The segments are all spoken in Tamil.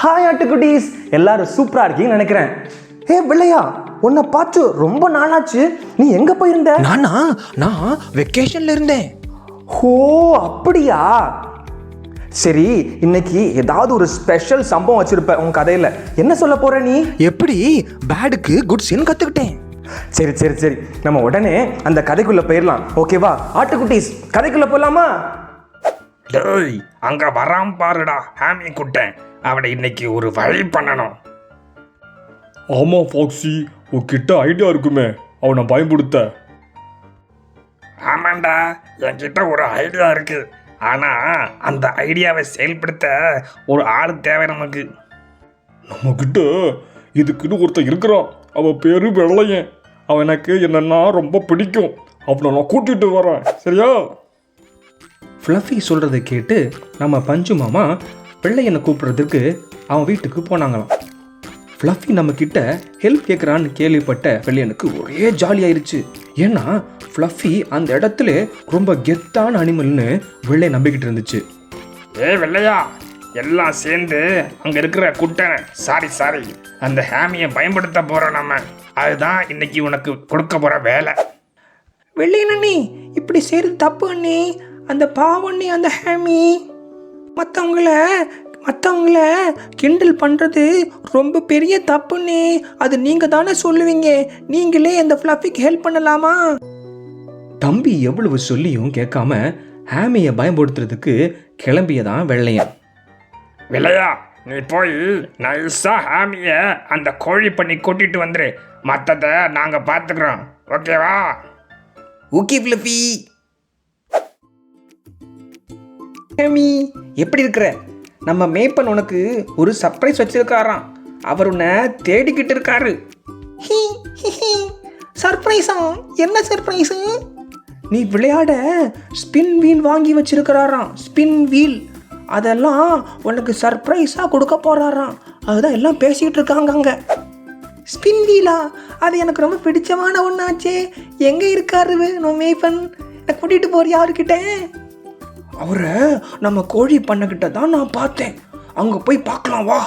ஹாய் ஆட்டுக்குட்டீஸ், எல்லாரும் சூப்பரா இருக்கீங்கன்னு நினைக்கிறேன். ஹே பிள்ளையா, உன்னை பார்த்து ரொம்ப நாளாச்சு. நீ எங்க போயிருந்த? நான் வெக்கேஷன்ல இருந்தேன். ஓ அப்படியா? சரி, இன்னைக்கு ஏதாவது ஒரு ஸ்பெஷல் சம்பவம் வச்சிருப்ப உன் கதையில. என்ன சொல்ல போற நீ? எப்படி பேடுக்கு குட்ஸ்ன்னு கத்துக்கிட்டேன். சரி சரி சரி, நம்ம உடனே அந்த கதைக்குள்ள போயிடலாம். ஓகேவா ஆட்டுக்குட்டீஸ், கதைக்குள்ள போலாமா? டேய், அங்க வராம பாருடா ஹாமி குட்டன். அவனை இன்னைக்கு ஒரு வழி பண்ணணும். ஆமா ஃபாக்ஸி, உன்கிட்ட ஐடியா இருக்குமே அவனை பயன்படுத்த. ஆமாண்டா, என்கிட்ட ஒரு ஐடியா இருக்கு. ஆனா அந்த ஐடியாவை செயல்படுத்த ஒரு ஆள் தேவை நமக்கு. நம்ம கிட்ட இதுக்குன்னு ஒருத்தன் இருக்கிறான். அவன் பேரு வெள்ளையன். அவன் எனக்கு என்னன்னா ரொம்ப பிடிக்கும். அவனை நான் கூட்டிட்டு வரேன், சரியா? ஃப்ளஃபி சொல்கிறத கேட்டு நம்ம பஞ்சு மாமா வெள்ளையனை கூப்பிட்றதுக்கு அவன் வீட்டுக்கு போனாங்களாம். ஃப்ளஃபி நம்மக்கிட்ட ஹெல்ப் கேட்குறான்னு கேள்விப்பட்ட வெள்ளையனுக்கு ஒரே ஜாலியாயிருச்சு. ஏன்னா ஃப்ளஃபி அந்த இடத்துல ரொம்ப கெத்தான அனிமல்னு வெள்ளையை நம்பிக்கிட்டு இருந்துச்சு. வெள்ளையா, எல்லாம் சேர்ந்து அங்க இருக்கிற குட்டன் சாரி அந்த ஹாமியை பயன்படுத்த போறோம் நம்ம. அதுதான் இன்னைக்கு உனக்கு கொடுக்க போற வேலை. வெள்ளையன் அண்ணி, இப்படி செய்யறது தப்பு அண்ணி. அந்த பாவண்ணி, அந்த ஹாமி மற்றவங்கள கிண்டல் பண்ணுறது ரொம்ப பெரிய தப்புண்ணே. அது நீங்கள் தானே சொல்லுவீங்க. நீங்களே அந்த ஃப்ளஃபிக்கு ஹெல்ப் பண்ணலாமா? தம்பி எவ்வளவு சொல்லியும் கேட்காம ஹாமியை பயன்படுத்துறதுக்கு கிளம்பியதான் வெள்ளையன். வெள்ளையா, நீ போய் நைஸா ஹாமிய அந்த கோழி பண்ணி கூட்டிட்டு வந்துரு. மற்றதை நாங்க பார்த்துக்கிறோம், ஓகேவா? Okay fluffy. ஹாமி, எப்படி இருக்கிற? நம்ம மேப்பன் உனக்கு ஒரு சர்ப்ரைஸ் வச்சிருக்காராம். அவர் உன்னை தேடிக்கிட்டு இருக்காரு. சர்ப்ரைஸா? என்ன சர்ப்ரைஸு? நீ விளையாட ஸ்பின் வீல் வாங்கி வச்சிருக்கிறாராம். ஸ்பின் வீல் அதெல்லாம் உனக்கு சர்ப்ரைஸாக கொடுக்க போகிறாராம். அதுதான் எல்லாம் பேசிக்கிட்டு இருக்காங்க அங்கே. ஸ்பின் வீலா? அது எனக்கு ரொம்ப பிடிச்சமான ஒன்றாச்சே. எங்கே இருக்காரு நம்ம மேப்பன்? என்னை கூட்டிகிட்டு போறியா அவர்கிட்ட? அவரை நம்ம கோழி பண்ணக்கிட்ட தான் நான் பார்த்தேன். அங்கே போய் பார்க்கலாம் வா.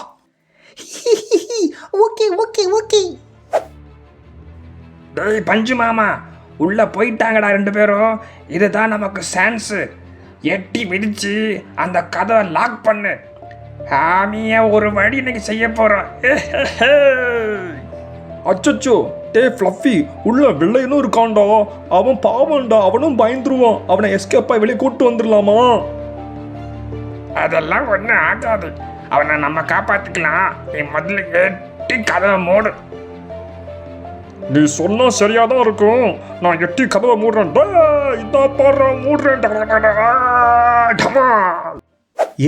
Okay okay okay. டேய் பஞ்சு மாமா, உள்ள போயிட்டாங்கடா ரெண்டு பேரும். இதுதான் நமக்கு சான்ஸு. எட்டி மிதிச்சு அந்த கதவை லாக் பண்ணு. ஹாமிய ஒரு வழி இன்னைக்கு செய்ய போறோம். அச்சச்சோ, டே ஃப்ளஃபி, உள்ள வெள்ளையனும் இருக்கான்டா. அவன் பாவம்டா, அவனும் பயந்துருவான். அவனை எஸ்கேப் ஆகி வெளியே கூட்டு வந்துடலாமா? அதெல்லாம் ஒன்றும் ஆகாது. அவனை நம்ம காப்பாற்றிக்கலாம். நீ முதல்ல எட்டி கதவை மூடு. நீ சொன்னா சரியாதான் இருக்கும். நான் எட்டி கதவை மூடுறேன். இதான் பாரு, மூடுறேன்.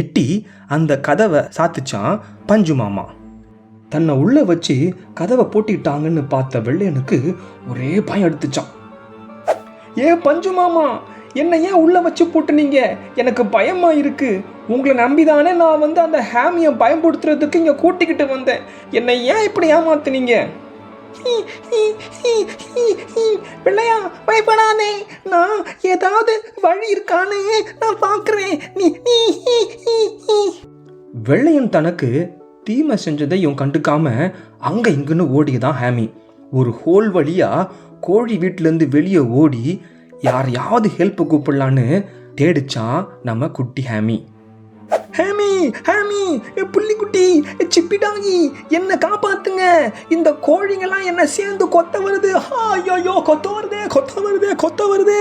எட்டி அந்த கதவை சாத்துச்சான் பஞ்சு மாமா. தன்னை உள்ள வச்சு கதவை போட்டிட்டாங்கன்னு பார்த்த வெள்ளையனுக்கு ஒரே பயம் எடுத்துச்சான். பஞ்சு மாமா, என்னை ஏன் உள்ள வச்சு போட்டுனீங்க? எனக்கு பயமா இருக்கு. உங்களை நம்பிதானே நான் அந்த ஹாமியை பயன்படுத்துறதுக்கு இங்க கூட்டிக்கிட்டு வந்தேன். என்னை ஏன் இப்படி ஏமாத்துனீங்க? பிள்ளையா, பயப்படாதே. நான் ஏதாவது வழி இருக்கான்னு நான் பார்க்குறேன். வெள்ளையன் தனக்கு தீமை செஞ்சதையும் கண்டுக்காம அங்க இங்குன்னு ஓடியதான் ஹாமி. ஒரு ஹோல் வழியா கோழி வீட்டிலேருந்து வெளியே ஓடி யாரையாவது ஹெல்ப் கூப்பிடலான்னு தேடிச்சான் நம்ம குட்டி ஹாமி. ஹாமி, புள்ளிக்குட்டி, சிப்பிடாகி, என்ன காப்பாத்துங்க. இந்த கோழிங்கெல்லாம் என்ன சேர்ந்து கொத்த வருது. ஐயோ, கொத்த வருதே.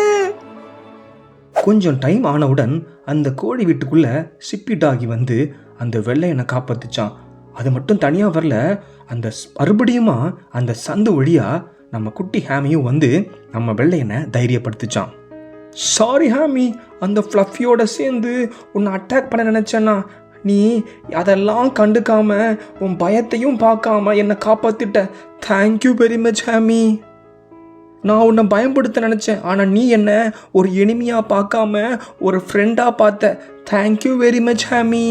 கொஞ்சம் டைம் ஆனவுடன் அந்த கோழி வீட்டுக்குள்ள சிப்பிடாகி வந்து அந்த வெள்ளையனை காப்பாத்துச்சான். அது மட்டும் தனியா வரல, அந்த மறுபடியுமா அந்த சந்து வழியா நம்ம குட்டி ஹாமியும் வந்து நம்ம வெள்ளையனை தைரியப்படுத்துச்சான். சாரி ஹாமி, அந்த ஃப்ளஃபியோட சேர்ந்து உன்னை அட்டாக் பண்ண நினைச்சேன்னா நீ அதெல்லாம் கண்டுக்காம உன் பயத்தையும் பார்க்காம என்னை காப்பாத்திட்ட. தேங்க்யூ வெரி மச் ஹாமி. நான் உன்னை பயன்படுத்த நினச்சேன், ஆனால் நீ என்ன ஒரு எனிமியாக பார்க்காம ஒரு ஃப்ரெண்டாக பார்த்த. தேங்க்யூ வெரி மச் ஹாமி.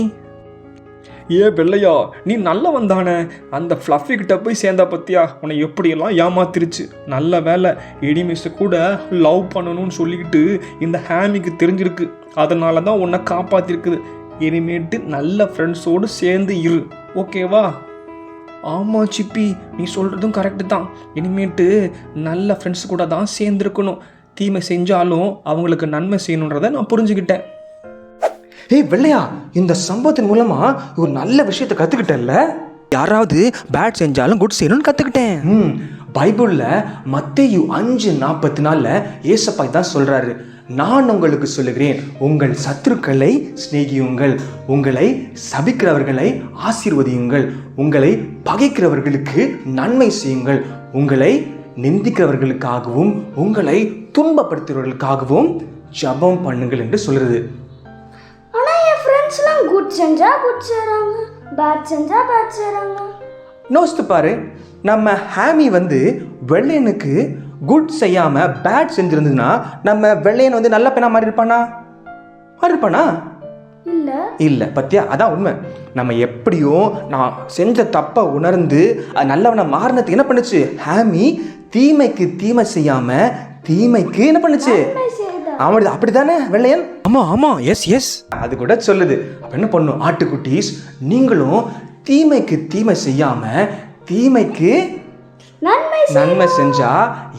வெள்ளையா, நீ நல்லவன் தானே. அந்த ஃப்ளஃபி கிட்ட போய் சேர்ந்தா பத்தியா உன்னை எப்படியெல்லாம் ஏமாத்திருச்சு. நல்ல வேலை, எனிமிஸை கூட லவ் பண்ணணும்னு சொல்லிக்கிட்டு இந்த ஹாமிக்கு தெரிஞ்சிருக்கு. அதனால தான் உன்னை காப்பாத்திருக்குது. இனிமேட்டு நல்ல ஃப்ரெண்ட்ஸோடு சேர்ந்து இரு. ஓகேவா? ஆமாம் சிப்பி, நீ சொல்கிறதும் கரெக்டு தான். இனிமேட்டு நல்ல ஃப்ரெண்ட்ஸ் கூட தான் சேர்ந்துருக்கணும். தீமை செஞ்சாலும் அவங்களுக்கு நன்மை செய்யணுன்றதை நான் புரிஞ்சுக்கிட்டேன். ஏய் வெள்ளையா, இந்த சம்பவத்தின் மூலமாக ஒரு நல்ல விஷயத்தை கற்றுக்கிட்டேன்ல. யாராவது பேட் செஞ்சாலும் குட் செய்யணும்னு கற்றுக்கிட்டேன். பைபிளில் மத்தேயு 5:44 ஏசப்பா தான் சொல்கிறாரு, நான் உங்களுக்கு சொல்லுகிறேன், உங்கள் சத்துருக்களை சிநேகியுங்கள், உங்களை சபிக்கிறவர்களை ஆசீர்வதியுங்கள், உங்களை பகைக்கிறவர்களுக்கு நன்மை செய்யுங்கள், உங்களை நிந்திக்கிறவர்களுக்காகவும் உங்களை துன்பப்படுத்துகிறவர்களுக்காகவும் ஜெபம் பண்ணுங்கள் என்று சொல்கிறது. ஆனால் என் ஃப்ரெண்ட்ஸ்லாம் குட் செஞ்சா குட் செய்கிறாங்க, பேட் செஞ்சா பேட் செய்கிறாங்க. நோஸ்து பாரு, நம்ம ஹாமி வந்து வெள்ளையனுக்கு குட் செய்யாமல் பேட் செஞ்சுருந்ததுன்னா நம்ம வெள்ளையன் வந்து நல்ல பையனா மாறி இருப்பானா? இல்லை பத்தியா, அதான் உண்மை. நம்ம எப்படியும் நான் செஞ்ச தப்பை உணர்ந்து நல்லவனை மாறினதுக்கு என்ன பண்ணுச்சு? ஹாமி தீமைக்கு தீமை செய்யாம தீமைக்கு என்ன பண்ணுச்சு? அவன் அப்படிதானே வெள்ளையன்? ஆமா எஸ் அது கூட சொல்லுது. அப்ப என்ன பண்ணும்? ஆட்டுக்குட்டீஸ், நீங்களும் தீமைக்கு தீமை செய்யாம தீமைக்கு நன்மை செஞ்சா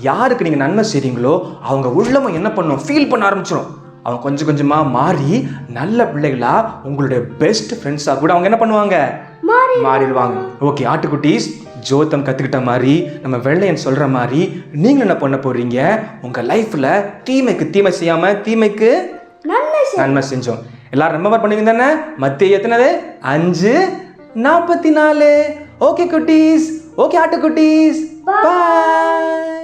யாருக்கு நீங்க நன்மை செய்றீங்களோ அவங்க உள்ளமும் என்ன பண்ணும்? ஃபீல் பண்ண ஆரம்பிச்சிடும். அவங்க கொஞ்சம் கொஞ்சமா மாறி நல்ல பிள்ளைகளா உங்களுடைய பெஸ்ட் ஃப்ரெண்ட்ஸா கூட அவங்க என்ன பண்ணுவாங்க? மாறிடுவாங்க. ஓகே ஆட்டுக்குட்டீஸ், ஜோத்தம் கத்துக்கிட்ட மாதிரி நம்ம வெள்ளையன் சொல்ற மாதிரி நீங்க என்ன பண்ண போறீங்க? உங்க லைஃப்ல தீமைக்கு தீமை செய்யாம தீமைக்கு நன்மை செஞ்சோம். எல்லாரும் ரிமெம்பர் பண்ணுவீங்க தானே? மத்தேயு எத்தனது? 5:44. ஓகே குட்டீஸ், ஓகே ஆட்டுக்குட்டீஸ், பாய்.